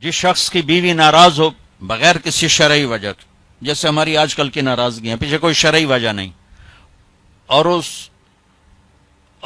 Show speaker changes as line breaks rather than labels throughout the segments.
جس شخص کی بیوی ناراض ہو بغیر کسی شرعی وجہ کے، جیسے ہماری آج کل کی ناراضگی ہیں، پیچھے کوئی شرعی وجہ نہیں، اور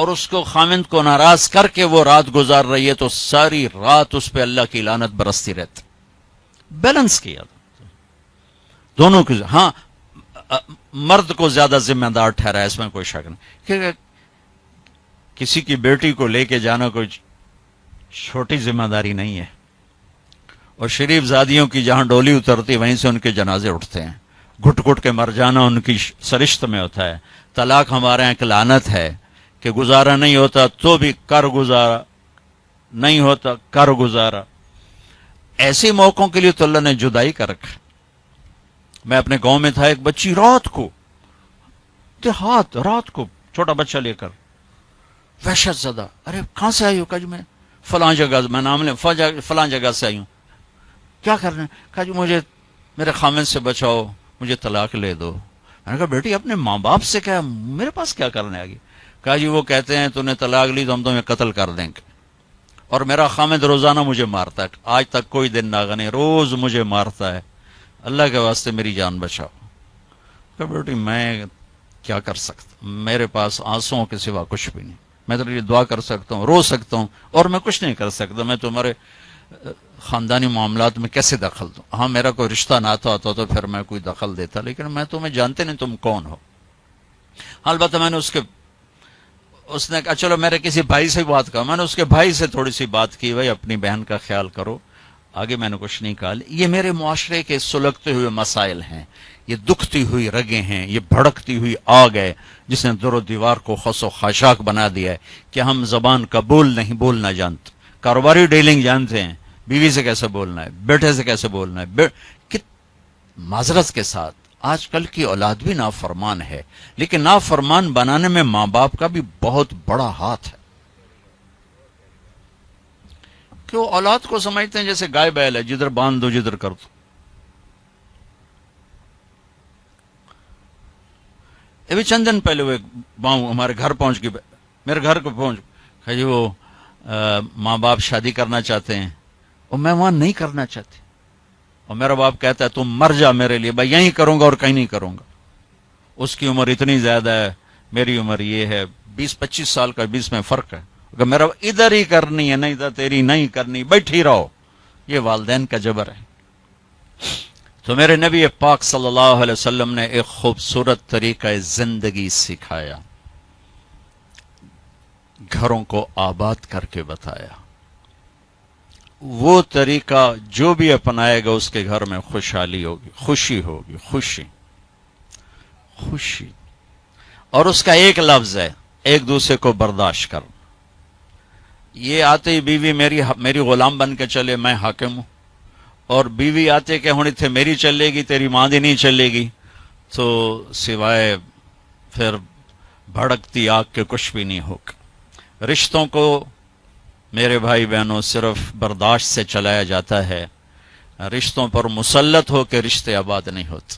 اس کو خامند کو ناراض کر کے وہ رات گزار رہی ہے، تو ساری رات اس پہ اللہ کی لعنت برستی رہتی. بیلنس کیا دونوں کی. ہاں مرد کو زیادہ ذمہ دار ٹھہرا ہے، اس میں کوئی شک نہیں، کہ کسی کی بیٹی کو لے کے جانا کوئی چھوٹی ذمہ داری نہیں ہے. اور شریف زادیوں کی جہاں ڈولی اترتی وہیں سے ان کے جنازے اٹھتے ہیں. گھٹ گھٹ کے مر جانا ان کی سرشت میں ہوتا ہے. طلاق ہمارے یہاں ایک لعنت ہے کہ گزارا نہیں ہوتا تو بھی کر گزارا، نہیں ہوتا کر گزارا. ایسے موقعوں کے لیے تو اللہ نے جدائی کر رکھا. میں اپنے گاؤں میں تھا، ایک بچی رات کو چھوٹا بچہ لے کر وحشت زدہ، ارے کہاں سے آئی ہو؟ کہا جی میں فلاں جگہ، میں نام لیں، فلاں جگہ سے آئی ہوں. کیا کرنا ہے؟ کہا جی مجھے میرے خامند سے بچاؤ، مجھے طلاق لے دو. میں نے کہا بیٹی اپنے ماں باپ سے کیا، میرے پاس کیا کرنے آگی؟ کہا جی وہ کہتے ہیں تو نے طلاق لی تو ہم تمہیں قتل کر دیں گے، اور میرا خامند روزانہ مجھے مارتا ہے، آج تک کوئی دن ناغا نہیں، روز مجھے مارتا ہے، اللہ کے واسطے میری جان بچاؤ. کہ بیٹی میں کیا کر سکتا، میرے پاس آنسوؤں کے سوا کچھ بھی نہیں. میں تو یہ دعا کر سکتا ہوں، رو سکتا ہوں، اور میں کچھ نہیں کر سکتا. میں تمہارے خاندانی معاملات میں کیسے دخل دوں؟ ہاں میرا کوئی رشتہ ناتا ہوتا تو پھر میں کوئی دخل دیتا، لیکن میں تمہیں جانتے نہیں تم کون ہو. البتہ میں نے اس نے کہا چلو میرے کسی بھائی سے بات کہا. میں نے اس کے بھائی سے تھوڑی سی بات کی، بھائی اپنی بہن کا خیال کرو. آگے میں نے کچھ نہیں کہا. یہ میرے معاشرے کے سلگتے ہوئے مسائل ہیں، یہ دکھتی ہوئی رگیں ہیں، یہ بھڑکتی ہوئی آگ ہے جس نے در و دیوار کو خس و خاشاک بنا دیا ہے کہ ہم زبان کا بولنا جانتے، کاروباری ڈیلنگ جانتے ہیں، بیوی سے کیسے بولنا ہے، بیٹے سے کیسے بولنا ہے. معذرت کے ساتھ آج کل کی اولاد بھی نافرمان ہے، لیکن نافرمان بنانے میں ماں باپ کا بھی بہت بڑا ہاتھ ہے، کہ وہ اولاد کو سمجھتے ہیں جیسے گائے بیل ہے، جدھر باندھ دو جدھر کر دو. ابھی چند دن پہلے وہ باؤں ہمارے گھر پہنچ گئی، میرے گھر کو کہ جی وہ ماں باپ شادی کرنا چاہتے ہیں اور میں وہاں نہیں کرنا چاہتی، اور میرا باپ کہتا ہے تم مر جا میرے لیے، بھائی یہیں کروں گا اور کہیں نہیں کروں گا. اس کی عمر اتنی زیادہ ہے، میری عمر یہ ہے، 20-25 سال کا 20 میں فرق ہے. کہ میرا ادھر ہی کرنی ہے، نہیں تو تیری نہیں کرنی، بیٹھی رہو. یہ والدین کا جبر ہے. تو میرے نبی پاک صلی اللہ علیہ وسلم نے ایک خوبصورت طریقہ زندگی سکھایا، گھروں کو آباد کر کے بتایا. وہ طریقہ جو بھی اپنائے گا اس کے گھر میں خوشحالی ہوگی، خوشی ہوگی، خوشی. اور اس کا ایک لفظ ہے، ایک دوسرے کو برداشت کر. یہ آتے ہی بیوی میری غلام بن کے چلے، میں حاکم ہوں، اور بیوی آتے کہ ہونی تھے میری چلے گی، تیری ماں دی نہیں چلے گی، تو سوائے پھر بھڑکتی آگ کے کچھ بھی نہیں ہوگا. رشتوں کو میرے بھائی بہنوں صرف برداشت سے چلایا جاتا ہے. رشتوں پر مسلط ہو کے رشتے آباد نہیں ہوتے.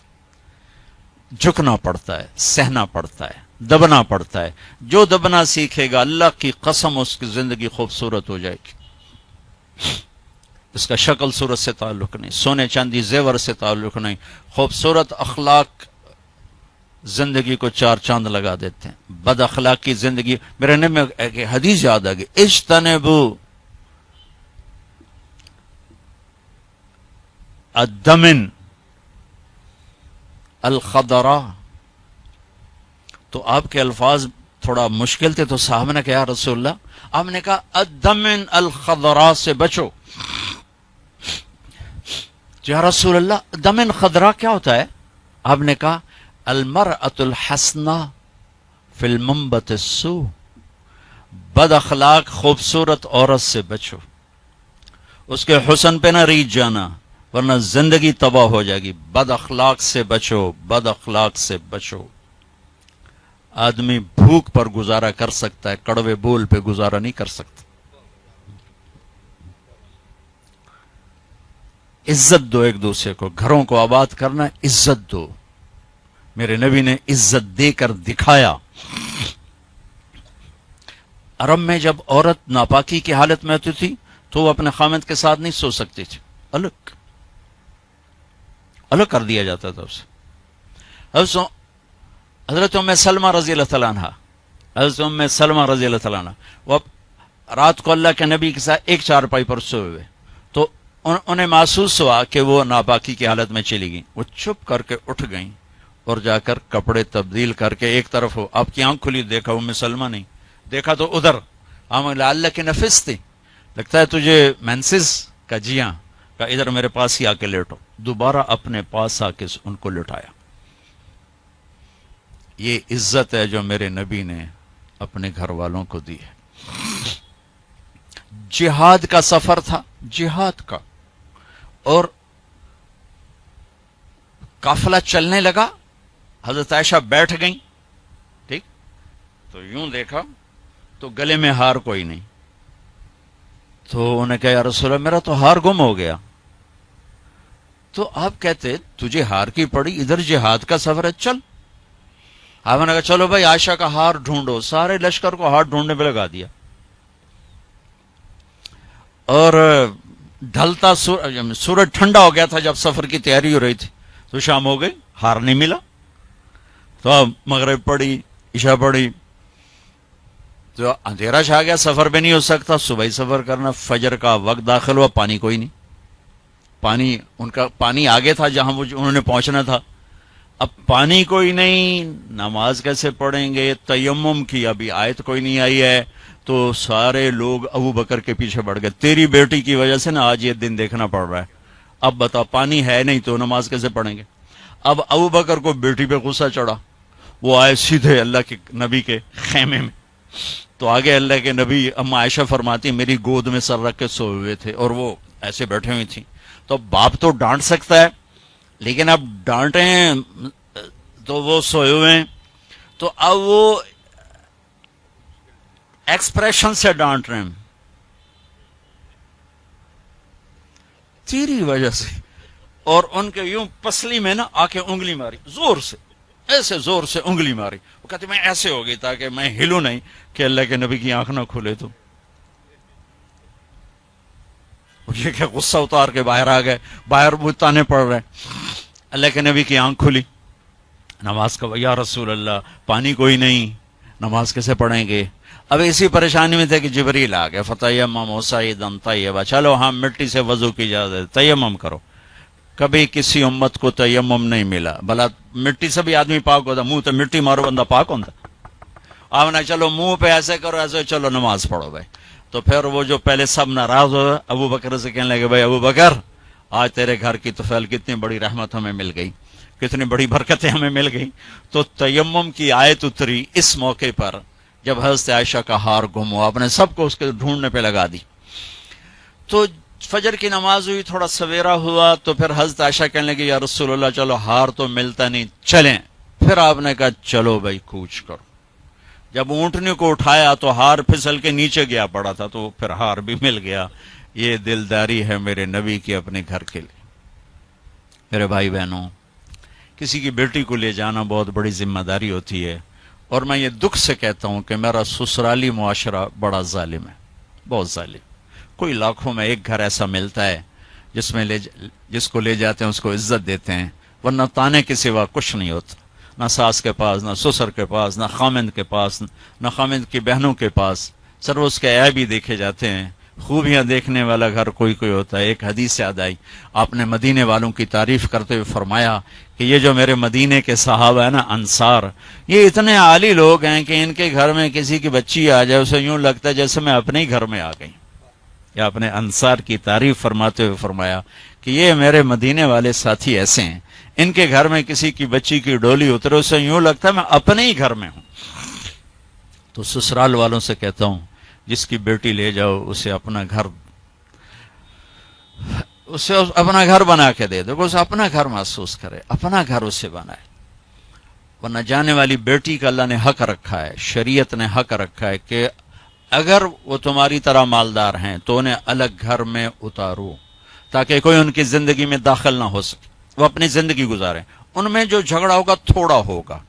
جھکنا پڑتا ہے، سہنا پڑتا ہے، دبنا پڑتا ہے. جو دبنا سیکھے گا اللہ کی قسم اس کی زندگی خوبصورت ہو جائے گی. اس کا شکل صورت سے تعلق نہیں، سونے چاندی زیور سے تعلق نہیں. خوبصورت اخلاق زندگی کو 4 چاند لگا دیتے ہیں. بد اخلاقی زندگی، میرے نبی میں ایک حدیث یاد آ گئی، اجتنبوا الدمن الخضراء. تو آپ کے الفاظ تھوڑا مشکل تھے، تو صاحب نے کہا رسول اللہ، آپ نے کہا الدمن الخضراء سے بچو. یا رسول اللہ دمن خضراء کیا ہوتا ہے؟ آپ نے کہا المرأة الحسناء فی المنبت السوء. بد اخلاق خوبصورت عورت سے بچو، اس کے حسن پہ نہ ریچھ جانا ورنہ زندگی تباہ ہو جائے گی. بد اخلاق سے بچو، بد اخلاق سے بچو. آدمی بھوک پر گزارا کر سکتا ہے، کڑوے بول پہ گزارا نہیں کر سکتا. عزت دو ایک دوسرے کو، گھروں کو آباد کرنا، عزت دو. میرے نبی نے عزت دے کر دکھایا. عرب میں جب عورت ناپاکی کی حالت میں ہوتی تھی تو وہ اپنے خامند کے ساتھ نہیں سو سکتی تھی. الگ الگ کر دیا جاتا تھا اسے. حضرت ام سلمہ رضی اللہ تعالیٰ عنہ، حضرت ام سلمہ رضی اللہ تعالیٰ عنہ، وہ رات کو اللہ کے نبی کے ساتھ ایک چارپائی پر سوئے ہوئے، تو انہیں محسوس ہوا کہ وہ ناپاکی کی حالت میں چلی گئیں. وہ چپ کر کے اٹھ گئیں اور جا کر کپڑے تبدیل کر کے ایک طرف ہو. آپ کی آنکھ کھلی، دیکھا ام سلمہ نہیں، دیکھا تو ادھر. اللہ کی نفس تھی، لگتا ہے تجھے مینسز کا، جی ہاں، کہ ادھر میرے پاس ہی آ کے لیٹو. دوبارہ اپنے پاس آ کے ان کو لٹایا. یہ عزت ہے جو میرے نبی نے اپنے گھر والوں کو دی ہے. جہاد کا سفر تھا، جہاد کا، اور قافلہ چلنے لگا. حضرت عائشہ بیٹھ گئیں، ٹھیک، تو یوں دیکھا تو گلے میں ہار کوئی نہیں. تو انہیں کہا یا رسول اللہ میرا تو ہار گم ہو گیا. تو آپ کہتے تجھے ہار کی پڑی، ادھر جہاد کا سفر ہے، چل. آپ نے کہا چلو بھائی عائشہ کا ہار ڈھونڈو. سارے لشکر کو ہار ڈھونڈنے پہ لگا دیا. اور ڈھلتا سورج ٹھنڈا ہو گیا تھا جب سفر کی تیاری ہو رہی تھی، تو شام ہو گئی، ہار نہیں ملا. تو اب مغرب پڑی، عشاء پڑی، تو اندھیرا چھا گیا، سفر بھی نہیں ہو سکتا. صبح ہی سفر کرنا، فجر کا وقت داخل ہوا، پانی کوئی نہیں. پانی ان کا پانی آگے تھا جہاں انہوں نے پہنچنا تھا. اب پانی کوئی نہیں، نماز کیسے پڑھیں گے؟ تیمم کی ابھی آیت کوئی نہیں آئی ہے. تو سارے لوگ ابو بکر کے پیچھے بڑھ گئے، تیری بیٹی کی وجہ سے نا آج یہ دن دیکھنا پڑ رہا ہے. اب بتا، پانی ہے نہیں تو نماز کیسے پڑھیں گے؟ اب ابو بکر کو بیٹی پہ غصہ چڑھا. وہ آئے سیدھے اللہ کے نبی کے خیمے میں. تو آگے اللہ کے نبی، اما عائشہ فرماتی میری گود میں سر رکھ کے سوئے ہوئے تھے اور وہ ایسے بیٹھے ہوئی تھیں. تو باپ تو ڈانٹ سکتا ہے، لیکن اب ڈانٹیں تو وہ سوئے ہوئے ہیں، تو اب وہ ایکسپریشن سے ڈانٹ رہے ہیں تیری وجہ سے. اور ان کے یوں پسلی میں نا آ کے انگلی ماری، زور سے، ایسے زور سے انگلی ماری. وہ کہتے میں ایسے ہو گئی تاکہ میں ہلوں نہیں کہ اللہ کے نبی کی آنکھ نہ کھلے. تو یہ کہ غصہ اتار کے باہر آ گئے، باہر وہ تانے پڑ رہے. اللہ کے نبی کی آنکھ کھلی، نماز کا، یا رسول اللہ پانی کوئی نہیں، نماز کیسے پڑھیں گے؟ اب اسی پریشانی میں تھے کہ جبریل آ گئے. فتیمموا صعیدا طیبا، چلو ہاں مٹی سے وضو کی اجازت، تیمم کرو. کبھی کسی امت کو تیمم نہیں ملا. بھلا مٹی سے بھی آدمی پاک ہوتا، منہ تو مٹی مارو بندہ پاک ہوتا. آپ نے چلو منہ پہ ایسے کرو، ایسے چلو نماز پڑھو بھائی. تو پھر وہ جو پہلے سب ناراض ہو ابو بکر سے کہنے لگے بھائی ابو بکر، آج تیرے گھر کی طفیل کتنی بڑی رحمت ہمیں مل گئی، کتنی بڑی برکتیں ہمیں مل گئی. تو تیمم کی آیت اتری اس موقع پر جب حضرت عائشہ کا ہار گم ہوا. آپ نے سب کو اس کے ڈھونڈنے پہ لگا دی. تو فجر کی نماز ہوئی، تھوڑا سویرا ہوا، تو پھر حضرت عائشہ کہنے لگی یا رسول اللہ چلو ہار تو ملتا نہیں، چلیں. پھر آپ نے کہا چلو بھائی کوچ کرو. جب اونٹنے کو اٹھایا تو ہار پھسل کے نیچے گیا پڑا تھا، تو پھر ہار بھی مل گیا. یہ دلداری ہے میرے نبی کی اپنے گھر کے لیے. میرے بھائی بہنوں، کسی کی بیٹی کو لے جانا بہت بڑی ذمہ داری ہوتی ہے. اور میں یہ دکھ سے کہتا ہوں کہ میرا سسرالی معاشرہ بڑا ظالم ہے، بہت ظالم. کوئی لاکھوں میں ایک گھر ایسا ملتا ہے جس کو لے جاتے ہیں اس کو عزت دیتے ہیں، ورنہ تانے کے سوا کچھ نہیں ہوتا. نہ ساس کے پاس، نہ سسر کے پاس، نہ خامند کے پاس، نہ خامند کی بہنوں کے پاس. سر اس کے عیب بھی دیکھے جاتے ہیں. خوبیاں دیکھنے والا گھر کوئی کوئی ہوتا ہے. ایک حدیث یاد آئی، آپ نے مدینے والوں کی تعریف کرتے ہوئے فرمایا کہ یہ جو میرے مدینے کے صحابہ ہیں نا، انصار، یہ اتنے عالی لوگ ہیں کہ ان کے گھر میں کسی کی بچی آ جائے اسے یوں لگتا ہے جیسے میں اپنے ہی گھر میں آ گئی. یا اپنے انصار کی تعریف فرماتے ہوئے فرمایا کہ یہ میرے مدینے والے ساتھی ایسے ہیں، ان کے گھر میں کسی کی بچی کی ڈولی اترے اسے یوں لگتا ہے میں اپنے ہی گھر میں ہوں. تو سسرال والوں سے کہتا ہوں جس کی بیٹی لے جاؤ اسے اپنا گھر بنا کے دے دو، اسے اپنا گھر محسوس کرے، اپنا گھر اسے بنائے. ورنہ جانے والی بیٹی کا اللہ نے حق رکھا ہے، شریعت نے حق رکھا ہے کہ اگر وہ تمہاری طرح مالدار ہیں تو انہیں الگ گھر میں اتارو تاکہ کوئی ان کی زندگی میں داخل نہ ہو سکے، وہ اپنی زندگی گزاریں. ان میں جو جھگڑا ہوگا تھوڑا ہوگا،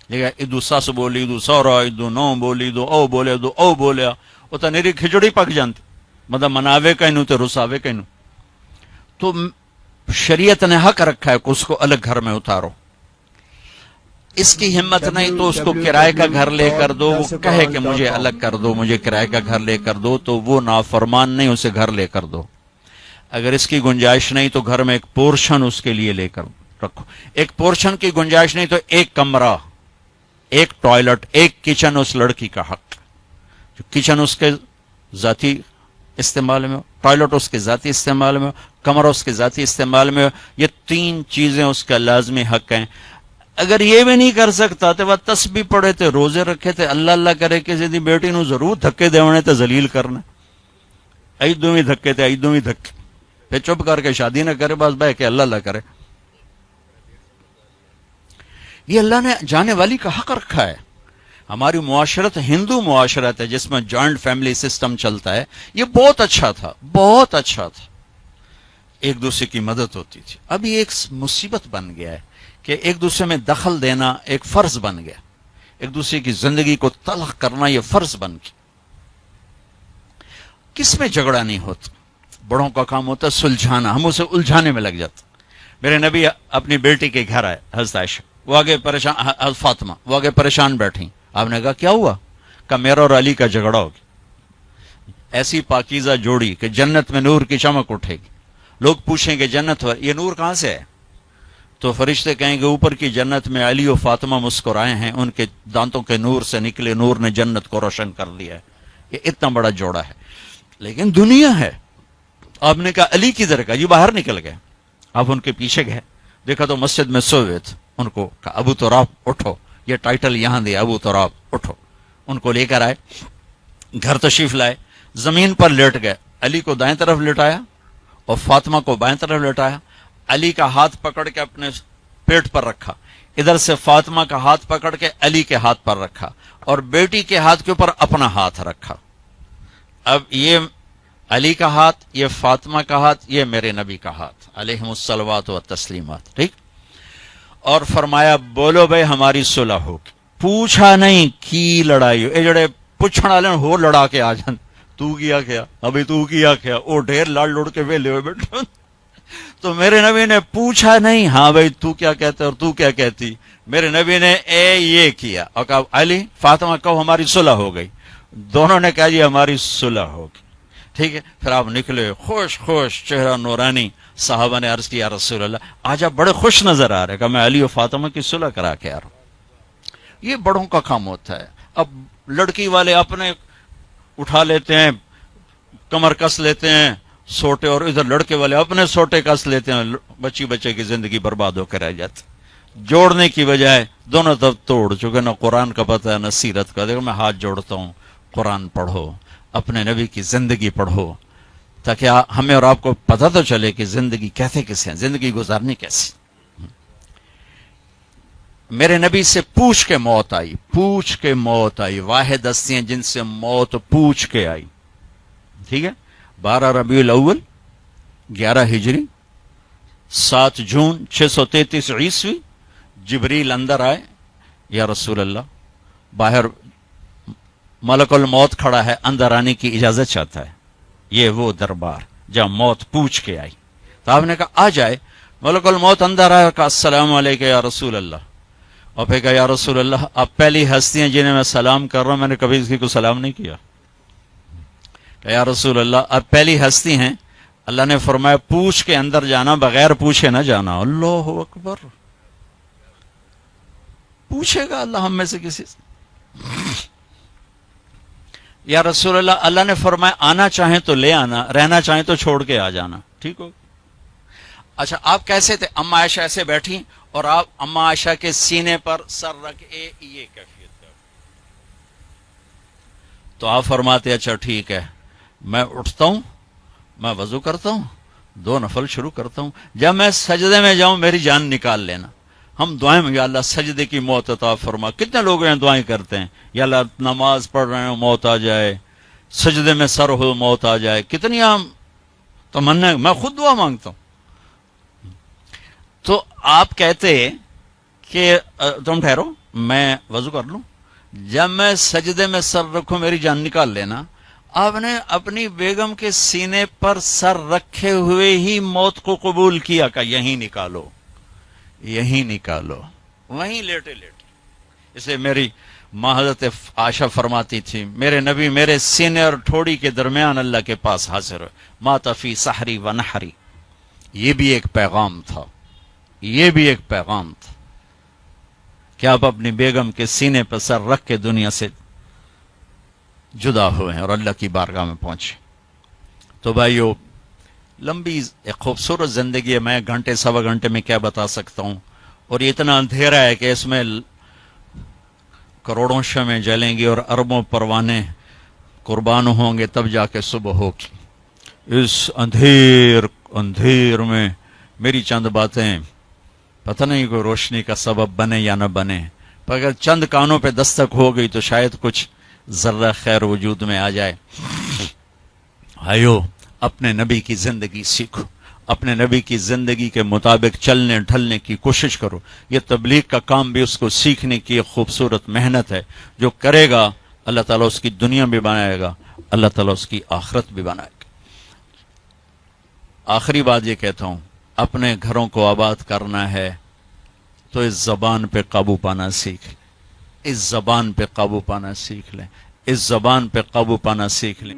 لیکن ادو سس بولی ادو سورا ادو نو بولی ادو او بولے ادو او بولیا، وہ تو نیری کھچڑی پک جانتی، مطلب مناوے کہنو تو رساوے کہنو. تو شریعت نے حق رکھا ہے کہ اس کو الگ گھر میں اتارو. اس کی ہمت نہیں تو اس کو کرائے کا گھر لے کر دو. وہ کہے کہ مجھے الگ کر دو, مجھے کرائے کا گھر لے کر دو, تو وہ نافرمان نہیں, اسے گھر لے کر دو. اگر اس کی گنجائش نہیں تو گھر میں ایک پورشن اس کے لیے لے کر رکھو. ایک پورشن کی گنجائش نہیں تو ایک کمرہ, ایک ٹوائلٹ, ایک کچن اس لڑکی کا حق. جو کچن اس کے ذاتی استعمال میں ہو, ٹوائلٹ اس کے ذاتی استعمال میں ہو, کمرہ اس کے ذاتی استعمال میں ہو, یہ 3 چیزیں اس کا لازمی حق ہیں. اگر یہ بھی نہیں کر سکتا تو وہ تسبیح پڑھے تھے, روزے رکھے تھے, اللہ کرے کسی دی بیٹی نو ضرور دھکے دیونے تے ذلیل کرنا, ایدوں ہی دھکے تے ایدوں ہی دھکے, پھر چپ کر کے شادی نہ کرے, بس بہ کے اللہ کرے. یہ اللہ نے جانے والی کا حق رکھا ہے. ہماری معاشرت ہندو معاشرت ہے جس میں جوائنٹ فیملی سسٹم چلتا ہے, یہ بہت اچھا تھا, بہت اچھا تھا, ایک دوسرے کی مدد ہوتی تھی. اب یہ ایک مصیبت بن گیا ہے کہ ایک دوسرے میں دخل دینا ایک فرض بن گیا, ایک دوسرے کی زندگی کو تلخ کرنا یہ فرض بن گیا. کس میں جھگڑا نہیں ہوتا, بڑوں کا کام ہوتا ہے سلجھانا, ہم اسے الجھانے میں لگ جاتے. میرے نبی اپنی بیٹی کے گھر آئے, حضرت عائشہ, وہ آگے پریشان, حضرت فاطمہ وہ آگے پریشان بیٹھی. آپ نے کہا کیا ہوا؟ کہا میرا اور علی کا جھگڑا ہو گیا. ایسی پاکیزہ جوڑی کہ جنت میں نور کی چمک اٹھے گی. لوگ پوچھیں گے جنت یہ نور کہاں سے ہے؟ تو فرشتے کہیں گے اوپر کی جنت میں علی و فاطمہ مسکرائے ہیں, ان کے دانتوں کے نور سے نکلے نور نے جنت کو روشن کر دیا ہے. یہ اتنا بڑا جوڑا ہے. لیکن دنیا ہے. آپ نے کہا علی کدھر کا؟ یہ باہر نکل گئے. آپ ان کے پیچھے گئے, دیکھا تو مسجد میں سوئے تھے. ان کو کہا ابو تراب اٹھو, یہ ٹائٹل یہاں دیا, ابو تراب اٹھو. ان کو لے کر آئے, گھر تشریف لائے, زمین پر لیٹ گئے. علی کو دائیں طرف لٹایا اور فاطمہ کو بائیں طرف لٹایا. علی کا ہاتھ پکڑ کے اپنے پیٹ پر رکھا, ادھر سے فاطمہ کا ہاتھ پکڑ کے علی کے ہاتھ پر رکھا, اور بیٹی کے ہاتھ کے اوپر اپنا ہاتھ رکھا. اب یہ علی کا ہاتھ, یہ فاطمہ کا ہاتھ, یہ میرے نبی کا ہاتھ علیہم الصلوات و تسلیمات. ٹھیک. اور فرمایا بولو بھائی ہماری صلح ہوگی. پوچھا نہیں کی لڑائی ہو, اے جڑے پوچھنے والے ہو لڑا کے آ جان, تو کیا کیا ابھی, تو کیا کیا, او ڈھیر لڑ لڑ کے ویلے ہوئے بیٹھے. تو میرے نبی نے پوچھا نہیں ہاں بھائی تو کیا کہتے اور تو کیا کہتی. میرے نبی نے یہ کیا اور کہا علی فاطمہ کہو ہماری صلح ہو گئی. دونوں نے کہا جی ہماری صلح ہوگی. ٹھیک ہے. پھر آپ نکلے خوش خوش, چہرہ نورانی. صحابہ نے عرض کیا رسول اللہ آج آپ بڑے خوش نظر آ رہے. کہ میں علی و فاطمہ کی صلح کرا کے آ رہا ہوں. یہ بڑوں کا کام ہوتا ہے. اب لڑکی والے اپنے اٹھا لیتے ہیں, کمر کس لیتے ہیں سوٹے, اور ادھر لڑکے والے اپنے سوٹے کس لیتے ہیں, بچی بچے کی زندگی برباد ہو کے رہ جاتی. جوڑنے کی بجائے دونوں طرف توڑ چکے. نہ قرآن کا پتہ ہے نہ سیرت کا. دیکھو میں ہاتھ جوڑتا ہوں, قرآن پڑھو, اپنے نبی کی زندگی پڑھو, تاکہ ہمیں اور آپ کو پتہ تو چلے کہ زندگی کہتے کسے ہیں, زندگی گزارنی کیسی. میرے نبی سے پوچھ کے موت آئی, پوچھ کے موت آئی. واحد ہستیاں جن سے موت پوچھ کے آئی. ٹھیک ہے. 12 ربیع الاول 11 ہجری 7 جون 633 عیسوی جبریل اندر آئے. یا رسول اللہ باہر ملک الموت کھڑا ہے, اندر آنے کی اجازت چاہتا ہے. یہ وہ دربار جہاں موت پوچھ کے آئی. تو آپ نے کہا آ جائے. ملک الموت اندر آیا, کہا السلام علیکم یا رسول اللہ. اور پھر کہا یا رسول اللہ آپ پہلی ہستی ہیں جنہیں میں سلام کر رہا ہوں, میں نے کبھی کسی کو سلام نہیں کیا. کہ یا رسول اللہ آپ پہلی ہستی ہیں. اللہ نے فرمایا پوچھ کے اندر جانا, بغیر پوچھے نہ جانا. اللہ اکبر. پوچھے گا اللہ ہم میں سے کسی سے. یا رسول اللہ اللہ نے فرمایا آنا چاہیں تو لے آنا, رہنا چاہیں تو چھوڑ کے آ جانا. ٹھیک ہو. اچھا آپ کیسے تھے؟ اما عائشہ ایسے بیٹھی اور آپ اما عائشہ کے سینے پر سر رکھ یہ کیفیت کا. تو آپ فرماتے اچھا ٹھیک ہے, میں اٹھتا ہوں, میں وضو کرتا ہوں, 2 نفل شروع کرتا ہوں. جب میں سجدے میں جاؤں میری جان نکال لینا. ہم دعائیں میں یا اللہ سجدے کی موت عطا فرما. کتنے لوگ ہیں دعائیں کرتے ہیں یا اللہ نماز پڑھ رہے ہیں موت آ جائے, سجدے میں سر ہو موت آ جائے. کتنی عام تمنا. میں خود دعا مانگتا ہوں. تو آپ کہتے کہ تم ٹھہرو میں وضو کر لوں, جب میں سجدے میں سر رکھوں میری جان نکال لینا. آپ نے اپنی بیگم کے سینے پر سر رکھے ہوئے ہی موت کو قبول کیا کہ یہیں نکالو، یہیں نکالو، وہیں لیٹے لیٹے۔ اسے میری ماں حضرت عائشہ فرماتی تھی میرے نبی میرے سینے اور ٹھوڑی کے درمیان اللہ کے پاس حاضر ہو، مات فی سحری و نحری۔ یہ بھی ایک پیغام تھا، یہ بھی ایک پیغام تھا کہ آپ اپنی بیگم کے سینے پر سر رکھ کے دنیا سے جدا ہوئے ہیں اور اللہ کی بارگاہ میں پہنچے۔ تو بھائیو، لمبی ایک خوبصورت زندگی ہے، میں گھنٹے سوا گھنٹے میں کیا بتا سکتا ہوں، اور یہ اتنا اندھیرا ہے کہ اس میں کروڑوں شمعیں جلیں گی اور اربوں پروانے قربان ہوں گے، تب جا کے صبح ہوگی۔ اس اندھیر میں میری چند باتیں پتہ نہیں کوئی روشنی کا سبب بنے یا نہ بنے، پر اگر چند کانوں پہ دستک ہو گئی تو شاید کچھ ذرہ خیر وجود میں آ جائے۔ بھائیو، اپنے نبی کی زندگی سیکھو، اپنے نبی کی زندگی کے مطابق چلنے ڈھلنے کی کوشش کرو۔ یہ تبلیغ کا کام بھی اس کو سیکھنے کی ایک خوبصورت محنت ہے، جو کرے گا اللہ تعالیٰ اس کی دنیا بھی بنائے گا، اللہ تعالیٰ اس کی آخرت بھی بنائے گا۔ آخری بات یہ کہتا ہوں، اپنے گھروں کو آباد کرنا ہے تو اس زبان پہ قابو پانا سیکھ لیں، اس زبان پہ قابو پانا سیکھ لیں، اس زبان پہ قابو پانا سیکھ لیں۔